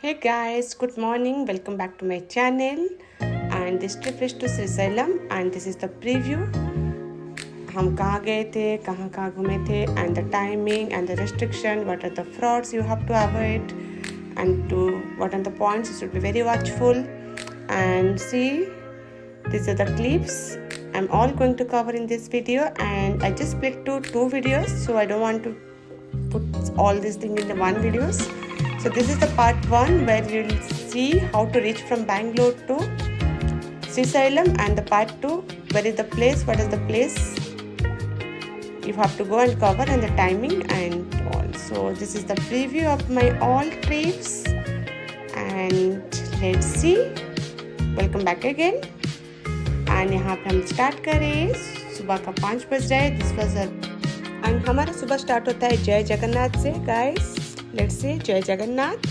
Hey guys, good morning. Welcome back to my channel. And this trip is to Srisailam and this is the preview. हम कहाँ गए थे, कहाँ घूमे थे, and the timing and the restriction, what are the frauds you have to avoid, and to what are the points you should be very watchful. And see, these are the clips I'm all going to cover in this video, and I just split to two videos, so I don't want to put all these things in the one videos. So this is the part 1 where you'll see how to reach from Bangalore to Srisailam, and the part 2 where is the place, what is the place you have to go and cover, and the timing and all. So this is the preview of my all trips, and let's see. Welcome back again. And यहाँ पे हम start करें. सुबह का 5 बज रहा है. This was and हमारा सुबह स्टार्ट होता है जय जगन्नाथ से. गाइस लेट्स से जय जगन्नाथ.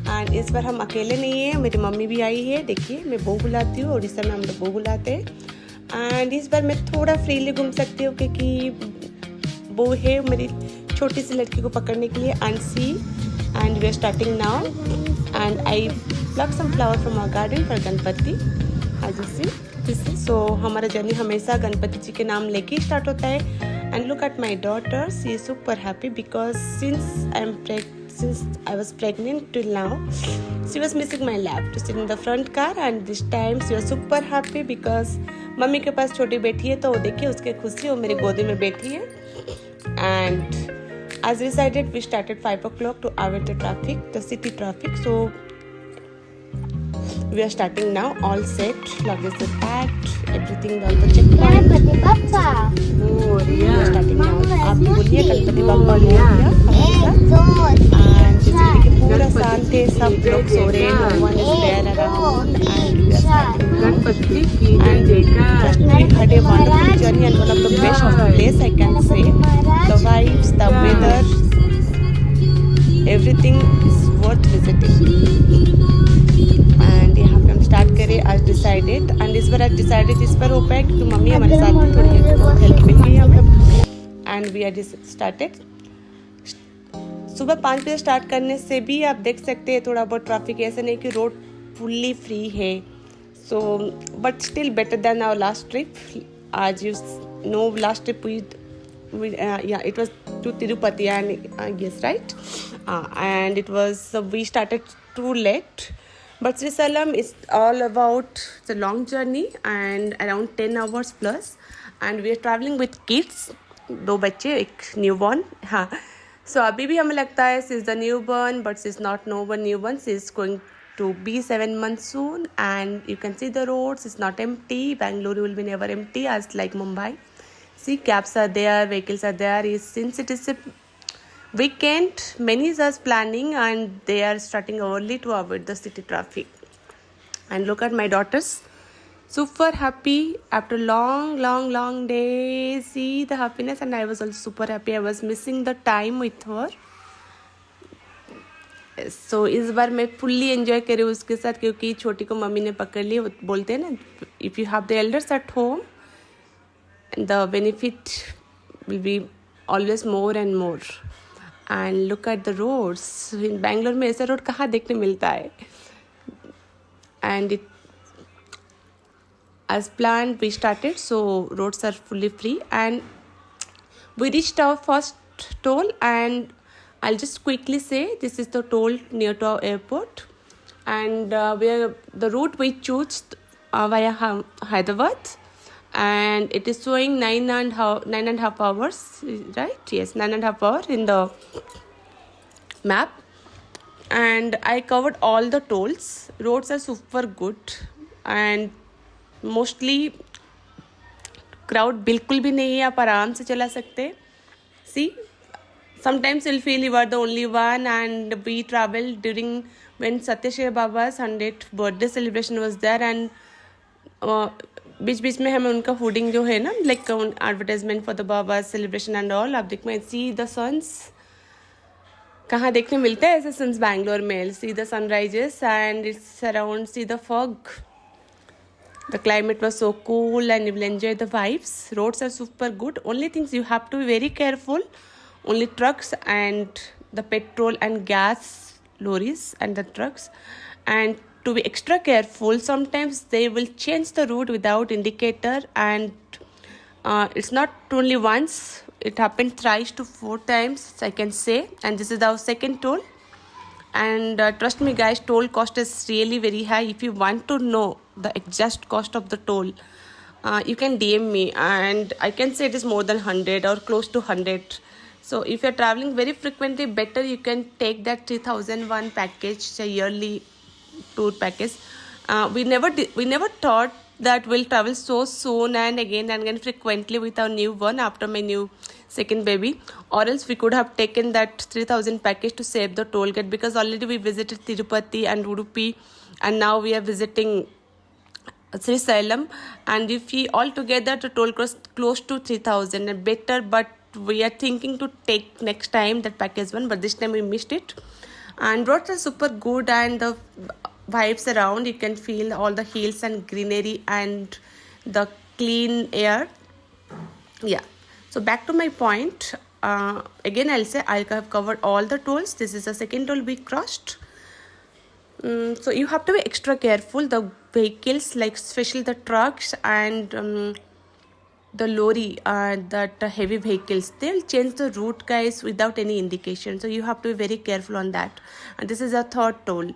एंड इस बार हम अकेले नहीं हैं, मेरी मम्मी भी आई है. देखिए मैं बहू बुलाती हूँ, उड़ीसा में हम लोग बहू बुलाते हैं. एंड इस बार मैं थोड़ा फ्रीली घूम सकती हूँ क्योंकि वो है मेरी छोटी सी लड़की को पकड़ने के लिए अंशी. And we are starting now and I pluck some flower from our garden for Ganpati. आज सी सो हमारा जर्नी हमेशा गणपति जी के नाम लेके स्टार्ट होता है. And look at my daughter, she is super happy because since I was pregnant till now, she was missing my lap to sit in the front car, and this time she was super happy because mummy के पास छोटी बेटी है, तो वो देखिए उसके खुशी वो मेरी गोदी में बैठी है. And as decided, we started 5 o'clock to avoid the traffic, the city traffic. So we are starting now, all set, luggage is packed, everything on the checkpoint. Ganpati Bappa We are starting now. आप भी बोलिए गणपति बप्पा मोरया हमारे साथ. And जैसे कि पूरा शांत है, सब लोग सो रहे हैं, no one is there around, and we are starting now. Ganpati की And just we had a wonderful journey and one of the best place I can say. The vibes, the weather, everything is worth visiting. And यहाँ पे हम start करें आज decided. And इस बार आज decided इस पर हो पाया क्योंकि मम्मी हमारे साथ में थोड़ी हेल्प मिल गई हम लोग. And we are started. सुबह 5 बजे स्टार्ट करने से भी आप देख सकते हैं थोड़ा बहुत ट्रैफिक, ऐसा नहीं कि रोड फुल्ली फ्री है. So but still better than our last trip. आज you know last trip it was to Tirupati, and yes, right, and it was we started too late. But Srisailam is all about the long journey and around 10 hours plus, and we are traveling with kids. 2 बच्चे, एक newborn. हाँ, सो अभी भी हमें लगता है she is the newborn, but she is not newborn. She is going to be 7 months soon, and you can see the roads. It's not empty. Bangalore will be never empty as like Mumbai. See, cabs are there, vehicles are there. Since it is a weekend, many are planning and they are starting early to avoid the city traffic. And look at my daughters, super happy after long days. See the happiness, and I was also super happy. I was missing the time with her. So इस बार मैं fully enjoy करी उसके साथ क्योंकि छोटी को mummy ने पकड़ ली. बोलते हैं ना, if you have the elders at home the benefit will be always more and more. And look at the roads in Bangalore में ऐसा रोड कहाँ देखने मिलता है. And it as planned we started, so roads are fully free and we reached our first toll. And I'll just quickly say this is the toll near to our airport, and where the route we chose via Hyderabad. And it is showing 9.5 hours, right? Yes, 9.5 hours in the map. And I covered all the tolls. Roads are super good and mostly crowd बिल्कुल भी नहीं है, आप आराम से चला सकते. See, sometimes you'll feel you are the only one. And we traveled during when Satyashir Baba's 100th birthday celebration was there, and बीच में हमें उनका हुडिंग जो है ना, like advertisement for the Baba celebration and all. आप देख में सी द सन्स कहाँ देखने मिलता है ऐसे सन्स बैंगलोर में. See the sunrises and it's around, see the fog. The climate was so cool and you will enjoy the vibes. Roads are super good. Only things you have to be very careful. Only trucks and the petrol and gas lorries and the trucks. And to be extra careful, sometimes they will change the route without indicator, and it's not only once, it happened thrice to 4 times, I can say. And this is our second toll. And trust me guys, toll cost is really very high. If you want to know the exact cost of the toll, you can DM me, and I can say it is more than 100 or close to 100. So if you're traveling very frequently, better you can take that 3001 package, a yearly tour package. We never thought that we'll travel so soon and again frequently with our new one after my new second baby, or else we could have taken that 3000 package to save the toll gate, because already we visited Tirupati and Udupi, and now we are visiting Srisailam, and if we all together the toll cost close to 3000 and better. But we are thinking to take next time that package one, but this time we missed it. And roads are super good, and the vibes around, you can feel all the hills and greenery and the clean air. Yeah, so back to my point. Again I'll say I have covered all the tolls. This is the second toll we crossed. So you have to be extra careful. The vehicles, like especially the trucks and the lorry, that heavy vehicles, they'll change the route guys without any indication, so you have to be very careful on that. And this is a third toll.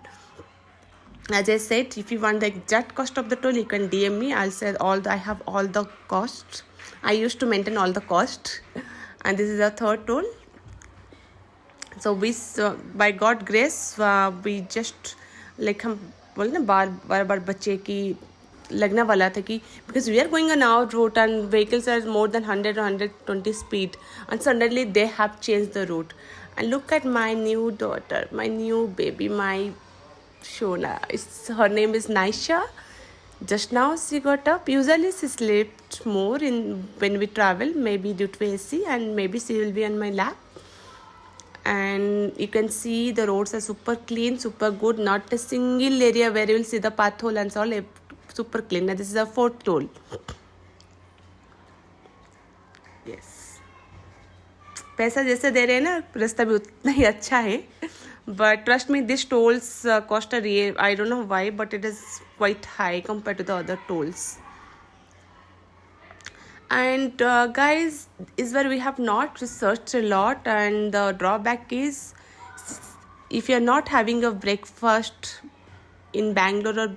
As I said, if you want the exact cost of the toll, you can DM me. I'll say I have all the costs. I used to maintain all the cost. And this is a third toll. So we by God grace we just like हम बोले ना बार बच्चे की लगना वाला था कि because we are going on our route and vehicles are more than 100 or 120 speed, and suddenly they have changed the route. And look at my new daughter, my new baby, my Shona. Her name is Naisha. Just now she got up. Usually she slept more when we travel, maybe due to AC, and maybe she will be on my lap. And you can see the roads are super clean, super good. Not a single area where you will see the path hole and all. Super clean. Now this is a fourth toll. Yes. पैसा जैसे दे रहे हैं ना, रास्ता भी उतना ही अच्छा है. But trust me, these tolls cost a real, I don't know why, but it is quite high compared to the other tolls. And guys, is where we have not researched a lot, and the drawback is if you're not having a breakfast in Bangalore or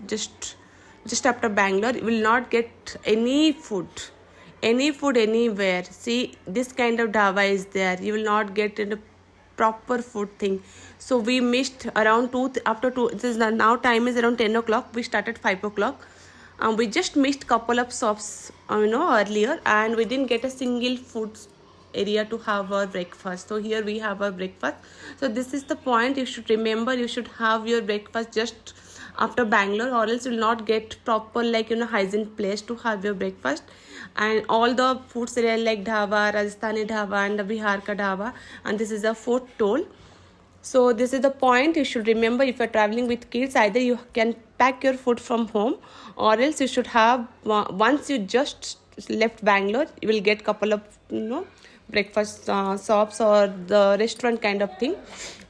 just after Bangalore, you will not get any food anywhere. See, this kind of dhaba is there. You will not get a proper food thing. So we missed around after 2. This is now time is around 10 o'clock. We started 5 o'clock. We just missed couple of stops, earlier, and we didn't get a single food area to have our breakfast. So here we have our breakfast. So this is the point. You should remember, you should have your breakfast just after Bangalore, or else you will not get proper hygiene place to have your breakfast. And all the foods area like dhaba, Rajasthani dhaba and the Bihar ka dhaba. And this is a fourth toll. So this is the point you should remember. If you're traveling with kids, either you can pack your food from home, or else you should have, once you just left Bangalore, you will get couple of breakfast shops or the restaurant kind of thing.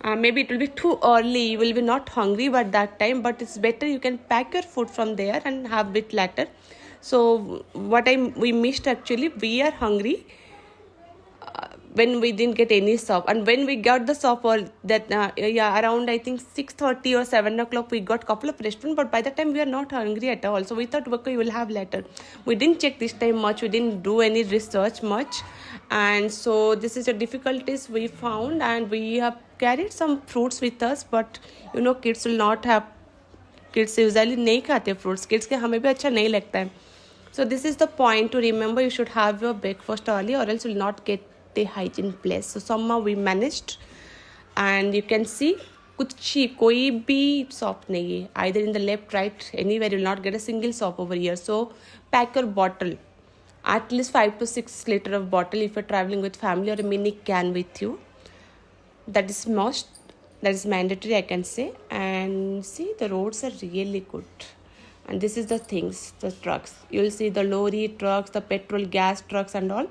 Maybe it will be too early, you will be not hungry by that time, but it's better you can pack your food from there and have bit later. So we missed, actually we are hungry when we didn't get any shop. And when we got the shop, or that around I think 6:30 or 7 o'clock, we got couple of restaurants, but by the time we are not hungry at all. So we thought, okay, we will have later. We didn't check this time much, we didn't do any research much, and so this is the difficulties we found. And we have carried some fruits with us, but kids will not have, kids usually नहीं खाते fruits, kids के हमें भी अच्छा नहीं लगता है. So this is the point to remember. You should have your breakfast early, or else you will not get the hygiene place. So somehow we managed, and you can see कोई भी shop नहीं है, either in the left, right, anywhere. You will not get a single shop over here. So pack your bottle, at least 5 to 6 liter of bottle if you're traveling with family, or a mini can with you. That is mandatory, I can say. And see, the roads are really good. And this is the things, the trucks. You will see the lorry trucks, the petrol gas trucks and all.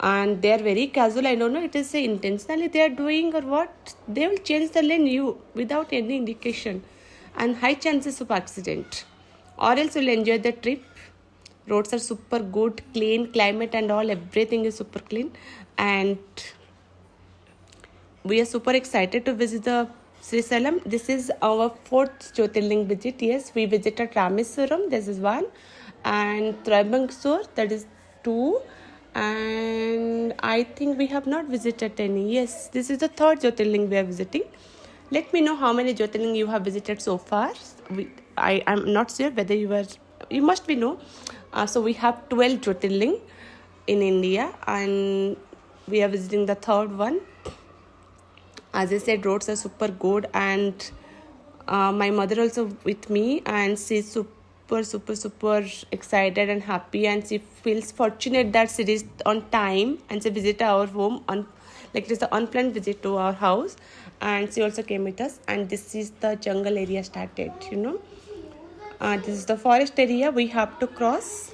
and they are very casual. I don't know it is intentionally they are doing or what. They will change the lane you without any indication, and high chances of accident, or else you'll enjoy the trip. Roads are super good, clean, climate and all, everything is super clean, and we are super excited to visit the Srisalam. This is our fourth Jyotirling visit. Yes, we visited Rameswaram, this is one, and Trivandrum, that is two, and I think we have not visited any. Yes, this is the third Jyotirling we are visiting. Let me know how many Jyotirling you have visited so far. I am not sure whether you must be know. So we have 12 Jyotirling in India, and we are visiting the third one. As I said, roads are super good, and my mother also with me, and she's super excited and happy, and she feels fortunate that she is on time and she visited our home on, like it is an unplanned visit to our house, and she also came with us. And this is the jungle area started, this is the forest area we have to cross.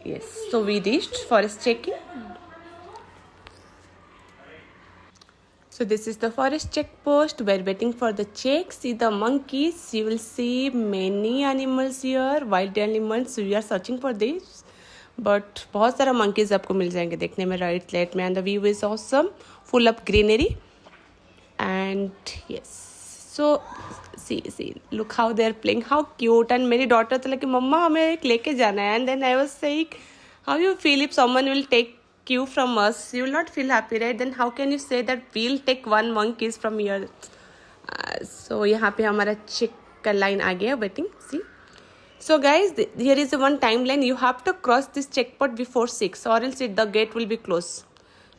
Yes, so we reached forest checking. So this is the forest check post. We're waiting for the check. See the monkeys. You will see many animals here, wild animals. We are searching for this, but बहुत सारा monkeys आपको मिल जाएंगे देखने में right left में, and the view is awesome, full of greenery. And yes, so see, look how they are playing, how cute. And मेरी daughter तो लगी मम्मा हमें एक लेके जाना है. And then I was saying, how you feel if someone will take you from us? You will not feel happy, right? Then how can you say that we'll take one monkeys from here? So यहाँ पे हमारा check का line आ गया waiting. See. So guys, here is one timeline. You have to cross this checkpoint before 6, or else the gate will be closed.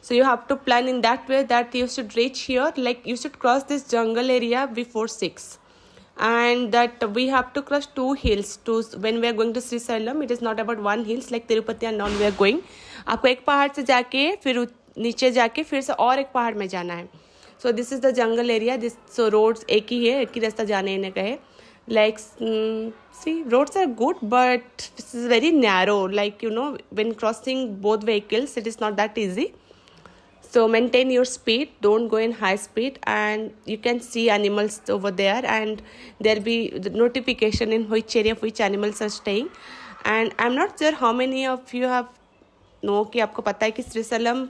So you have to plan in that way that you should reach here, like you should cross this jungle area before 6. And that we have to cross 2 hills when we are going to Srisalam. It is not about one hills like Tirupati and all we are going. आपको एक पहाड़ से जाके फिर नीचे जाके फिर से और एक पहाड़ में जाना है. So this is the jungle area. So roads एक ही है, एक ही रास्ता जाने आने का है. Like see, roads are good, but this is very narrow. Like when crossing both vehicles, it is not that easy. So maintain your speed, don't go in high speed, and you can see animals over there, and there'll be the notification in which area of which animals are staying. And I'm not sure how many of you have know कि आपको पता है कि श्रीशैलम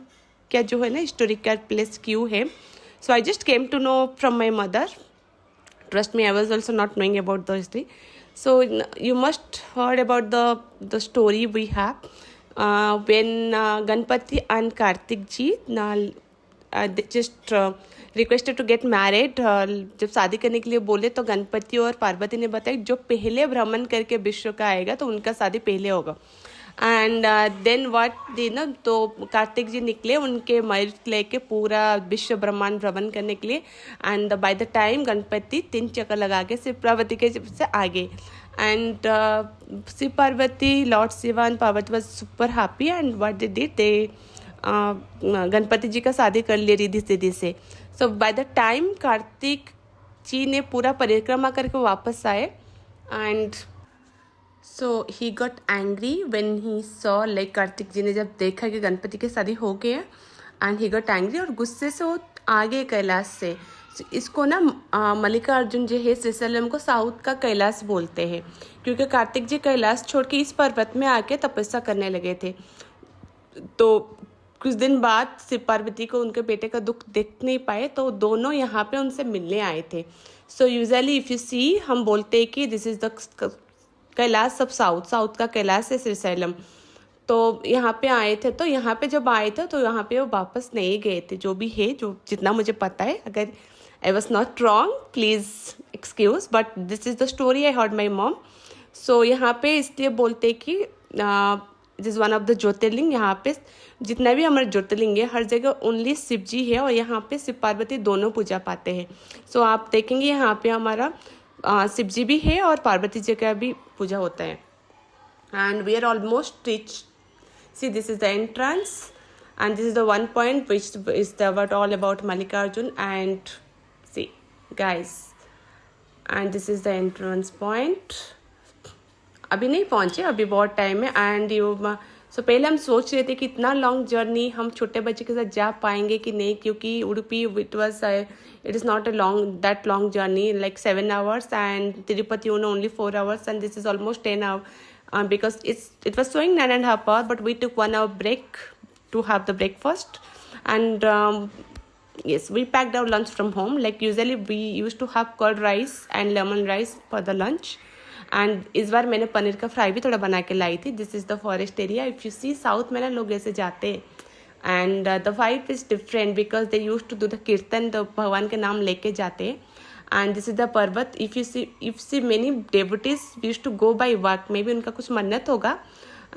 क्या जो है ना historical place क्यों है. So I just came to know from my mother. Trust me, I was also not knowing about the history. So you must heard about the story we have. When Ganpati and Kartik ji they just requested to get married. जब शादी करने के लिए बोले तो गणपति और पार्वती ने बताया जो पहले भ्रमण करके विश्व का आएगा तो उनका शादी पहले होगा. एंड देन व्हाट तो कार्तिक जी निकले उनके मर्द लेके पूरा विश्व ब्रह्मांड भ्रमण करने के लिए. And by the time Ganpati 3 चक्कर लगा के शिव पार्वती के से आगे. And Shiv Parvati, Lord Shiva and Parvati was super happy, and what they did, they Ganpati जी का शादी कर लिए रिद्धि सिद्धि से. So by the time Kartik जी ने पूरा परिक्रमा करके वापस आए, and so he got angry when he saw, like Kartik जी ने जब देखा कि गणपति की शादी हो गई, and he got angry और गुस्से से वो आगे कैलाश से. इसको ना मल्लिकार्जुन जी है श्रीशैलम को साउथ का कैलाश बोलते हैं, क्योंकि कार्तिक जी कैलाश छोड़ के इस पर्वत में आके तपस्या करने लगे थे. तो कुछ दिन बाद शिव पार्वती को उनके बेटे का दुख देख नहीं पाए, तो दोनों यहाँ पे उनसे मिलने आए थे. So usually if you see हम बोलते हैं कि दिस इज द कैलाश सब साउथ का कैलाश है श्रीशैलम. तो यहाँ पे आए थे, तो यहाँ पे जब आए थे तो यहाँ पे वो वापस नहीं गए थे, जो भी है, जो जितना मुझे पता है. अगर I was not wrong, please excuse, but this is the story I heard my mom. So यहाँ पे इसलिए बोलते कि this is one of the ज्योतिर्लिंग. यहाँ पे जितना भी हमारे ज्योतिर्लिंग है हर जगह ओनली शिव जी है, और यहाँ पे शिव पार्वती दोनों पूजा पाते हैं. सो आप देखेंगे यहाँ पे हमारा शिव जी भी है और पार्वती जी का भी पूजा होता है. And we are almost reached. See, this is the entrance, and this is the one point which is all about Mallikarjun. And see guys, and this is the entrance point. अभी नहीं पहुँचे, अभी बहुत टाइम है. And you so पहले हम सोच रहे थे कि इतना लॉन्ग जर्नी हम छोटे बच्चे के साथ जा पाएंगे कि नहीं, क्योंकि Udupi it is not a that long journey, like 7 hours, and Tirupati only 4 hours, and this is almost 10 hours, because it was showing 9.5 hours, but we took 1 hour break to have the breakfast. And yes, we packed our lunch from home. Like usually we used to have curd rice and lemon rice for the lunch. And इस बार मैंने पनीर का fry भी थोड़ा बना के लाई थी. This is the forest area. If you see south में ना लोग ऐसे जाते हैं, and the vibe is different because they use to do the kirtan, the भगवान के नाम लेके जाते हैं. And this is the parvat. If you see many devotees use to go by walk. May be उनका कुछ मन्नत होगा.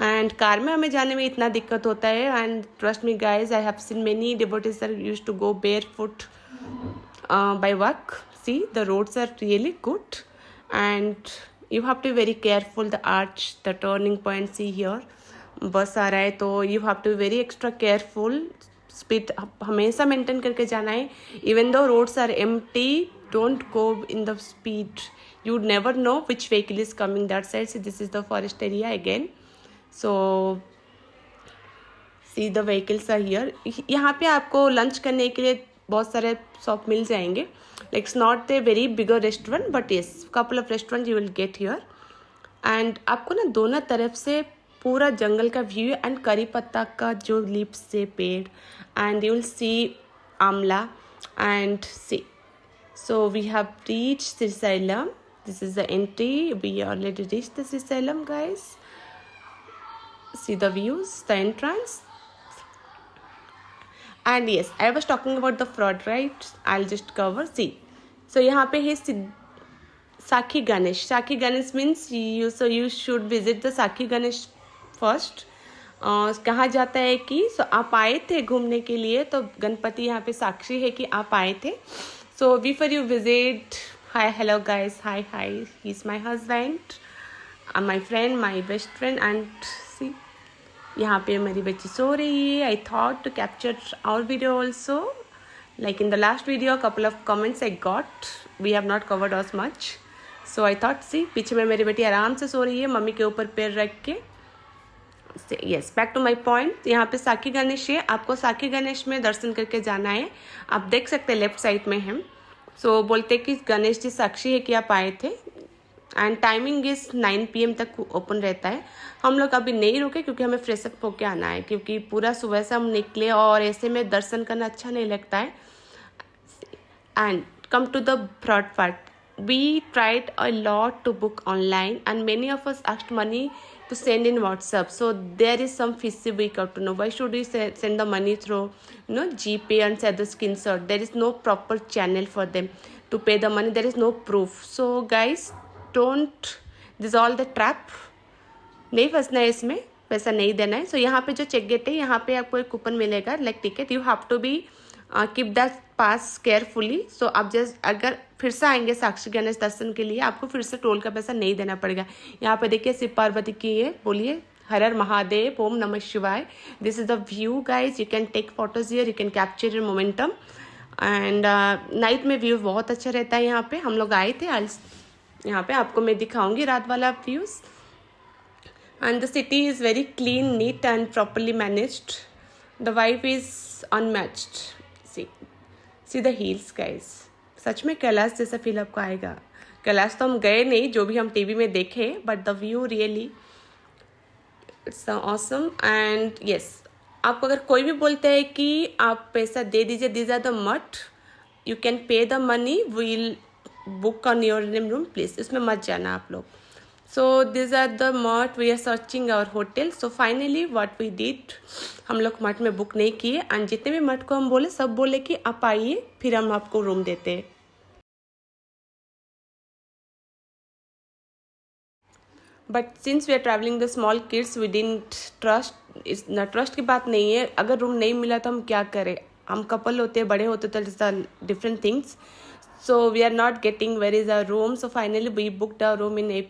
एंड कार में हमें जाने में इतना दिक्कत होता है. And trust me guys, I have seen many devotees are use to go bare foot by walk. See the roads are really good, and you have to be very careful. The arch, the turning point, see here बस आ रहा है, तो you have to be very extra careful. Speed हमेशा maintain करके जाना है. Even though roads are empty, don't go in the speed. You never know which vehicle is coming that side. See this is the forest area again. So see the vehicles are here. यहाँ पे आपको lunch करने के लिए बहुत सारे shop मिल जाएंगे. Like it's not a very bigger restaurant, but yes, couple of restaurants you will get here. And आपको ना दोनों तरफ से पूरा जंगल का व्यू एंड करी पत्ता का जो लीव्स से पेड़, and you will see amla and see. So we have reach Srisailam. This is the entry. We already reach the Srisailam guys. See the views, the entrance. And yes, I was talking about the fraud, right? I'll just cover. See, so यहाँ पे है साखी गणेश. साखी Ganesh means you should visit the साखी Ganesh first. कहा जाता है कि आप आए थे घूमने के लिए, तो गणपति यहाँ पे साक्षी है कि आप आए थे. So before you visit, hi, hello guys, hi, he's my husband, my friend, my best friend, and see. यहाँ पे मेरी बच्ची सो रही है. I thought to capture our video also. Like in the last video couple of comments I got. We have not covered as much. So I thought see पीछे में मेरी बेटी आराम से सो रही है मम्मी के ऊपर पैर रख के. Yes, back to my point. यहाँ पे साखी गणेश है. आपको साखी गणेश में दर्शन करके जाना है. आप देख सकते हैं लेफ्ट साइड में हम. सो बोलते कि गणेश जी साक्षी है कि आप आए थे. एंड टाइमिंग इज़ 9 PM तक ओपन रहता है. हम लोग अभी नहीं रुके क्योंकि हमें फ्रेश अप होके आना है, क्योंकि पूरा सुबह से हम निकले और ऐसे में दर्शन करना अच्छा नहीं लगता है. And come to the fraud part. We tried a lot to book online and many of us asked money to send in WhatsApp. So there is some fishy we got to know. Why should we send the money through GPay and send the screenshot? There is no proper channel for them to pay the money. There is no proof. So guys, don't, this is all the trap. नहीं फंसना है इसमें, पैसा नहीं देना है. सो यहाँ पे जो चेक गेट है, यहाँ पे आपको एक कूपन मिलेगा like ticket. You have to be keep that pass carefully. So आप जस्ट अगर फिर से आएंगे साक्षी गणेश दर्शन के लिए, आपको फिर से टोल का पैसा नहीं देना पड़ेगा. यहाँ पे देखिए शिव पार्वती की है. बोलिए हर हर महादेव, ओम नमः शिवाय. This is the view guys. You can take photos here, you can capture your momentum. And night में व्यू बहुत अच्छा रहता है. यहाँ पे हम लोग आए थे. यहाँ पे आपको मैं दिखाऊंगी रात वाला views. And the city is very clean, neat and properly managed. The vibe is unmatched. See the hills guys. सच में कैलाश जैसा फील आपको आएगा. कैलाश तो हम गए नहीं, जो भी हम टीवी में देखे, but the view really it's awesome. And yes, आपको अगर कोई भी बोलते हैं कि आप पैसा दे दीजिए, दीज आर द मट, you can pay the money, will book on your name room, please इसमें मत जाना आप लोग. So these are the mart. We are searching our hotel. So finally what we did, हम लोग मठ में बुक नहीं किए. एंड जितने भी मठ को हम बोले, सब बोले कि आप आइए, फिर हम आपको रूम देते हैं. But since we are travelling the small kids, we didn't trust. इस न ट्रस्ट की बात नहीं है. अगर रूम नहीं मिला तो हम क्या करें. हम कपल होते हैं, बड़े होते तो it's different things. So we are not getting where is our room. So finally we booked our room in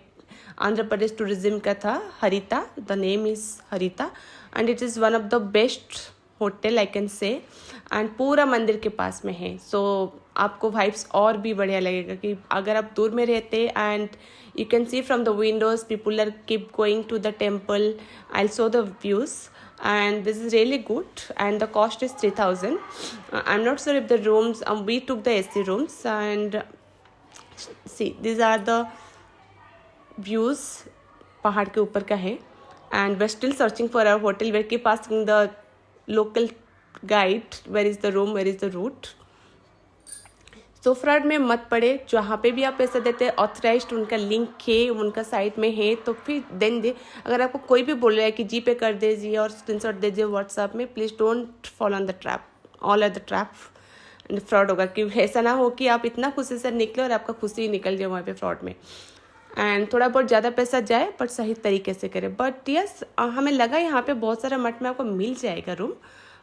Andhra Pradesh tourism का था, Haritha. The name is Harita and it is one of the best hotel I can say, and पूरा मंदिर के पास में है. सो आपको vibes और भी बढ़िया लगेगा कि अगर आप दूर में रहते and you can see from the windows people are keep going to the temple. I'll show the views, and this is really good, and the cost is 3000. I'm not sure if the rooms, we took the AC rooms, and see these are the views. पहाड़ के ऊपर का है, and we're still searching for our hotel. We're keep asking the local guide where is the room, where is the route. So fraud में मत पड़े. जहाँ पे भी आप पैसा देते हैं ऑथराइज्ड उनका लिंक है, उनका साइट में है, तो फिर देन दे. अगर आपको कोई भी बोल रहा है कि जी पे कर दीजिए और स्क्रीनशॉट दे दीजिए व्हाट्सएप में, please don't follow on the trap. All are the trap and fraud होगा. कि ऐसा ना हो कि आप इतना खुशी से निकले और आपका खुशी निकल जाए वहाँ पे फ्रॉड में, एंड थोड़ा बहुत ज़्यादा पैसा जाए बट सही तरीके से करें. बट यस, हमें लगा यहाँ पे बहुत सारा मठ में आपको मिल जाएगा room,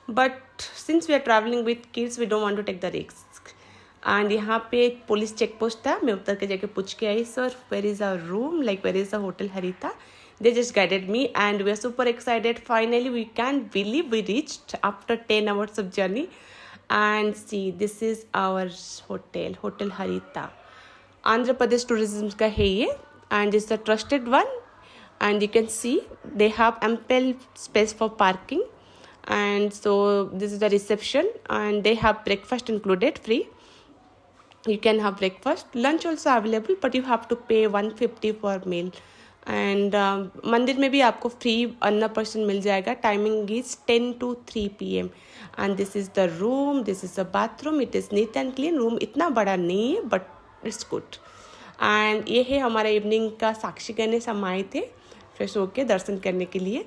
but since we are travelling with kids we don't want to take the risk. And यहाँ पे एक पुलिस चेक पोस्ट था. मैं उतर के जाके पूछ के आई, sir where is a room, like where is a hotel Harita. They just guided me and we are super excited. Finally, we can't believe we reached after 10 hours of journey. And see, this is our hotel, Hotel Harita. Andhra Pradesh tourism का है ये, and it's a trusted one. And you can see they have ample space for parking. And so this is the reception, and they have breakfast included free. You can have breakfast, lunch also available, but you have to pay 150 per meal. And मंदिर में भी आपको free अन्ना person मिल जाएगा. Timing is 10 to 3 PM. And this is the room, this is the bathroom. It is neat and clean. Room इतना बड़ा नहीं है but it's good. And ये है हमारा इवनिंग का साक्षी गणेश. हम आए थे फ्रेश होके दर्शन करने के लिए.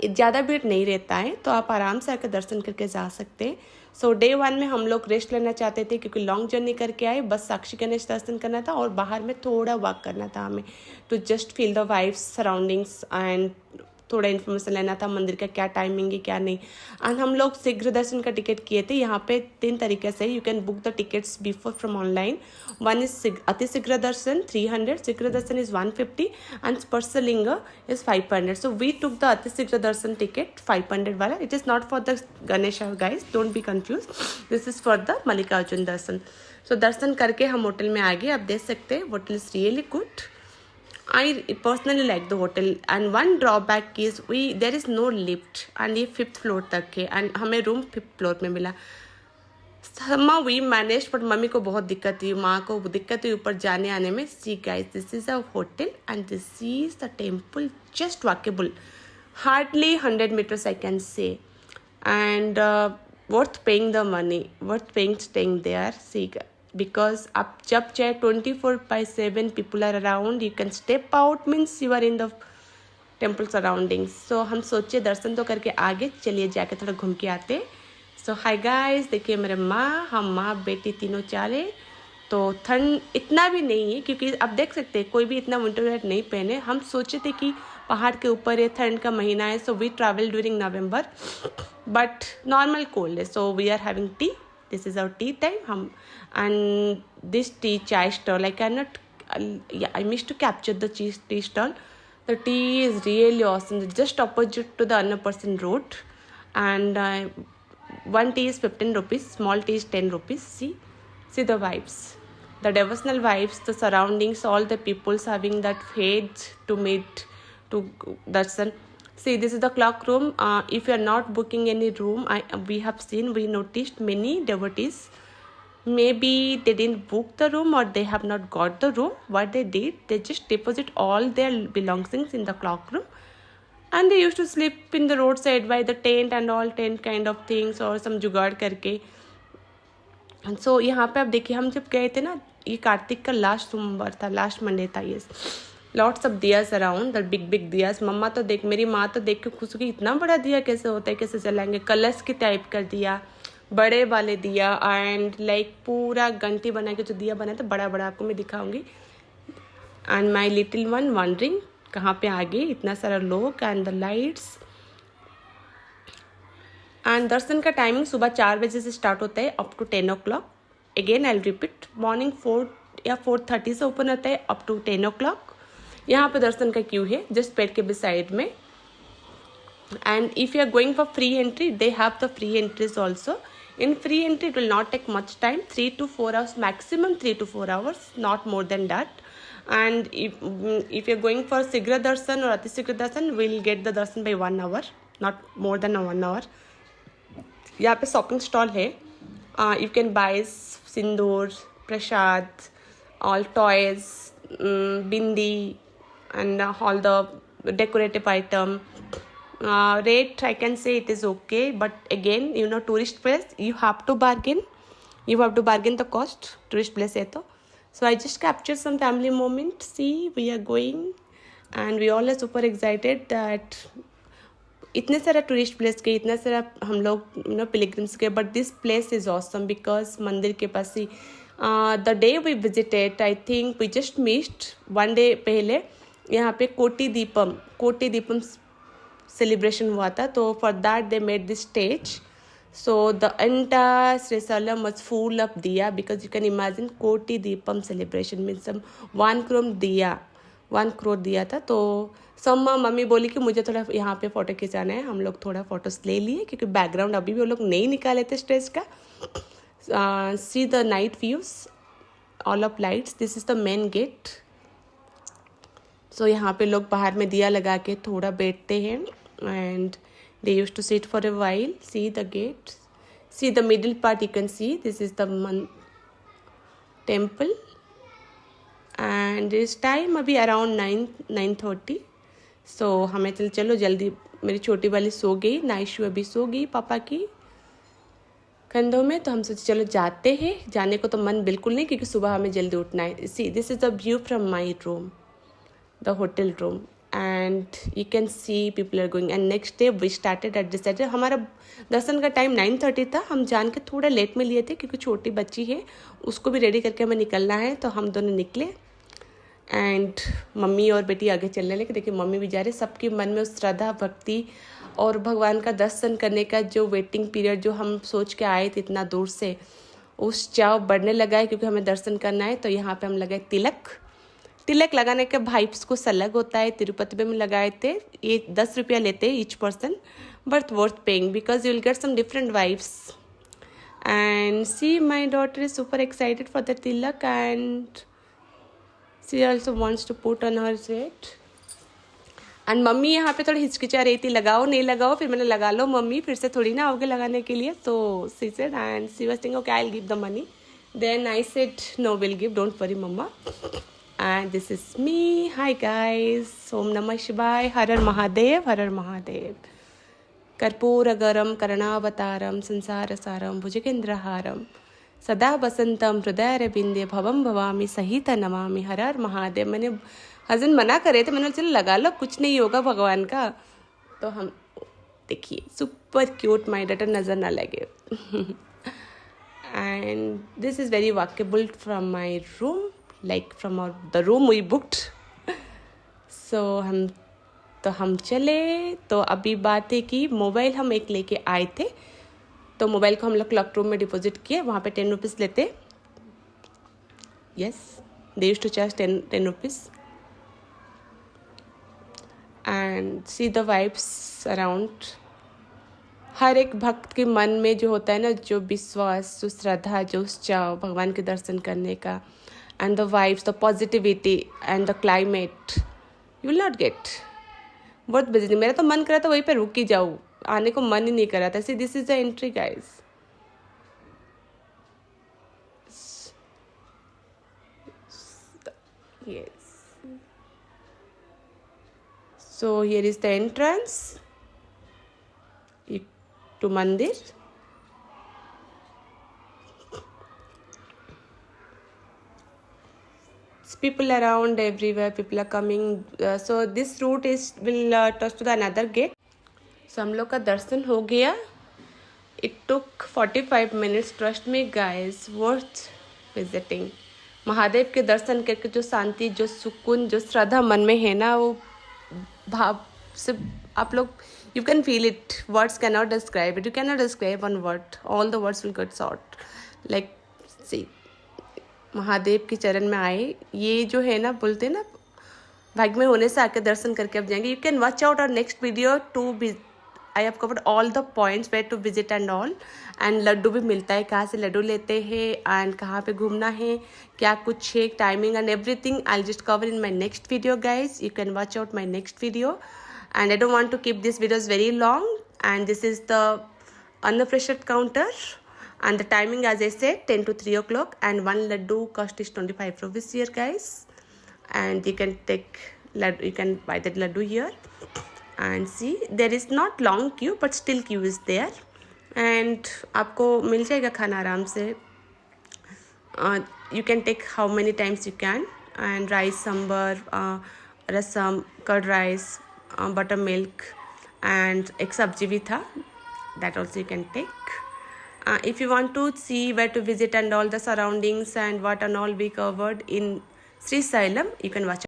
ज़्यादा भीड़ नहीं रहता है, तो आप आराम से आकर दर्शन करके जा सकते हैं. सो डे 1 में हम लोग रेस्ट लेना चाहते थे क्योंकि लॉन्ग जर्नी करके आए. बस साक्षी गणेश दर्शन करना था और बाहर में थोड़ा वॉक करना था हमें, to just feel the vibes surroundings and थोड़ा इन्फॉर्मेशन लेना था मंदिर का क्या टाइमिंग है क्या नहीं. एंड हम लोग शीघ्र दर्शन का टिकट किए थे. यहाँ पे 3 तरीके से you can book the tickets before from online. One is ati shighra darshan 300, shighra darshan is 150 and sparshling is 500. So we took the ati shighra darshan ticket 500 वाला. It is not for the Ganesh guys, don't be confuse. This is for the Mallikarjun darshan. So दर्शन करके हम hotel में आ गए. आप देख सकते हैं hotel is really good. I personally like the hotel, and one drawback is there is no lift, and ये 5th floor तक है, and हमें रूम 5th floor में मिला. somehow we managed, but mummy को बहुत दिक्कत हुई, माँ को दिक्कत हुई ऊपर जाने आने में. See guys, this is a hotel and this is the temple, just walkable, hardly 100 meters I can say, and worth paying the money, worth paying staying there. See, because आप जब चाहे 24/7 people are around, you can step out, means you are in the temple surroundings. So हम सोचे दर्शन तो करके आगे चलिए जाके थोड़ा घूम के आते. सो हाय गाइस, देखिए मेरे माँ, हम माँ बेटी तीनों चारे. तो ठंड इतना भी नहीं है क्योंकि आप देख सकते हैं कोई भी इतना विंटर वेयर नहीं पहने. हम सोचे थे कि पहाड़ के ऊपर है, ठंड का महीना है, so we travel during November, but normal cold है. So we are having tea. This is our tea time. And this tea chai stall, I cannot, I missed to capture the tea stall. The tea is really awesome. It's just opposite to the Annaparsan road, and one tea is 15 rupees, small tea is 10 rupees. See the vibes, the devotional vibes, the surroundings, all the people's having that faith to meet to darshan. See, this is the clock room. If you are not booking any room, we noticed many devotees, maybe they didn't book the room or they have not got the room. What they did, they just deposit all their belongings in the clock room, and they used to sleep in the roadside by the tent and all tent kind of things or some जुगाड़ करके. So यहाँ पे आप देखिए, हम जब गए थे ना, ये कार्तिक का लास्ट सोमवार था, लास्ट मंडे था. ये lots of diyas around, the big big diyas. मम्मा तो देख, मेरी माँ तो देख के खुश हुई, इतना बड़ा दिया कैसे होता है, कैसे जलाएंगे. कलश की टाइप कर दिया, बड़े वाले दिया, एंड लाइक पूरा घंटी बना के जो दिया बना था बड़ा बड़ा, आपको मैं दिखाऊंगी. And my little one wondering कहाँ पे आ गए इतना सारा लोग, and the lights. And darshan का टाइमिंग सुबह 4 बजे से स्टार्ट होता है up to 10 o'clock. Again I will repeat, morning 4 या 4:30 से ओपन होता है अप टू 10 o'clock. यहाँ पे दर्शन का क्यू है जस्ट पेड़ के बिसाइड में. And if you are going for free entry, they have the free entries also. In free entry, it will not take much time, 3 to 4 hours, maximum 3 to 4 hours, not more than that. And if you're going for Sigra Darshan or Ati Sigra Darshan, we'll get the darshan by 1 hour, not more than 1 hour. यहाँ पे shopping stall है. You can buy sindoor, prasad, all toys, bindi, and all the decorative item. Rate, I can say it is okay, but again, tourist place, you have to bargain. You have to bargain the cost. Tourist place है तो. So I just captured some family moment. See, we are going, and we all are super excited that इतने सारा tourist place के, इतना सारा हम लोग pilgrims के, but this place is awesome because मंदिर के पास ही. The day we visited, I think we just missed 1 day पहले यहाँ पे कोटि दीपम सेलिब्रेशन हुआ था. तो for that they made this stage. So the entire Srisailam was full of diya, because you can imagine Koti Deepam celebration means 1 crore दिया था. तो मम्मी बोली कि मुझे थोड़ा यहाँ पे फ़ोटो खिंचाना है. हम लोग थोड़ा फ़ोटोज़ ले लिए क्योंकि बैकग्राउंड अभी भी वो लोग नहीं निकाले थे स्टेज का. See the night views, all of lights. This is the main gate. So यहाँ पे लोग बाहर में दिया लगा के थोड़ा बैठते हैं, and they use to sit for a while. See the gate, see the middle part, you can see this is the temple. And इस टाइम अभी अराउंड 9:30. सो हमें चलो जल्दी, मेरी छोटी वाली सो गई, नाइशू अभी सो गई पापा की कंधों में. तो हम सोचे चलो जाते हैं. जाने को तो मन बिल्कुल नहीं, क्योंकि सुबह हमें जल्दी उठना है. See this is the view from my room, the hotel room, and you can see people are going. And next day we started at this. हमारा दर्शन का टाइम 9:30 था. हम जान के थोड़ा लेट में लिए थे क्योंकि छोटी बच्ची है, उसको भी रेडी करके हमें निकलना है. तो हम दोनों निकले, एंड मम्मी और बेटी आगे चलने लगे. देखिए मम्मी भी जा रहे. सबके मन में उस श्रद्धा, भक्ति और भगवान का दर्शन करने का जो वेटिंग पीरियड, जो हम सोच के आए थे इतना दूर से, उस चाव बढ़ने लगा है क्योंकि हमें दर्शन करना है. तो यहाँ पे हम लगाए तिलक लगाने के वाइब्स कुछ अलग होता है. तिरुपति में लगाए थे. ये 10 रुपया लेते हैं each person, but worth paying because you will get some different vibes. And see my daughter is super excited for the tilak, and she also wants to put on her head. And mummy यहाँ पे थोड़ी हिचकिचा रही थी, लगाओ नहीं लगाओ. फिर मैंने लगा लो मम्मी, फिर से थोड़ी ना आओगे लगाने के लिए. तो she said, and she was thinking, okay, I'll give the money. Then I said, no, we'll give, don't worry mama. And this is me. Hi guys, Om Namah Shivaya, Har Har Mahadev, Har Har Mahadev. कर्पूरगरम करणावतारम संसारसारम भुजगेंद्रहारम सदा बसंतम हृदयरविंदे भवम भवामी सहित नमामि. हर हर महादेव. मैंने husband मना करे थे, मैंने चलो लगा लो, कुछ नहीं होगा भगवान का. तो हम देखिए सुपर क्यूट, माई डॉटर नज़र ना लगे. And this is very walkable from my room, like from the room we booked. So हम चले. तो अभी बात है कि मोबाइल हम एक लेके आए थे, तो मोबाइल को हम लोग क्लॉक रूम में डिपॉजिट किए. वहाँ पे 10 रुपीज़ लेते. Yes, they used to charge 10 rupees. And see the vibes around. हर एक भक्त के मन में जो होता है ना, जो विश्वास, जो श्रद्धा, जो चाव भगवान के दर्शन करने का, and the vibes, the positivity and the climate, you will not gate. बहुत बिजी. मेरा तो मन करा था वहीं पे रुक ही जाऊँ, आने को मन ही नहीं कर रहा था. सी this is the entry guys. yes, so here is the entrance to mandir. People around everywhere, people are coming. So this route will touch to the another gate. So हम लोग का दर्शन हो गया. It took 45 minutes. Trust me guys, worth visiting. Mahadev के दर्शन करके जो शांति, जो सुकून, जो श्रद्धा मन में है ना, वो भाव से आप लोग, you can feel it. Words cannot describe it. You cannot describe one word. All the words will get short. Like see, Mahadev के चरण में आए. ये जो है ना, बोलते हैं ना, भाग्य में होने से आके दर्शन करके अब जाएंगे. You can watch out our next video to I have covered all the points where to visit and all. And laddu भी मिलता है, कहाँ से लड्डू लेते हैं and कहाँ पे घूमना है, क्या कुछ है, timing and everything. I'll just cover in my next video, guys. You can watch out my next video. And I don't want to keep these videos very long. And this is the unrefreshed counter. And the timing, as I said, 10 to 3 o'clock. And one laddu cost is 25 rupees here, guys. And you can take laddu, you can buy that laddu here. And see, there is not long queue, but still queue is there. And आपको मिल जाएगा खाना आराम से. You can take how many times you can. And rice, sambar, rasam, curd rice, buttermilk, and एक सब्जी भी था. That also you can take. If you want to see where to visit and all the surroundings and what and all we covered in Srisailam, you can watch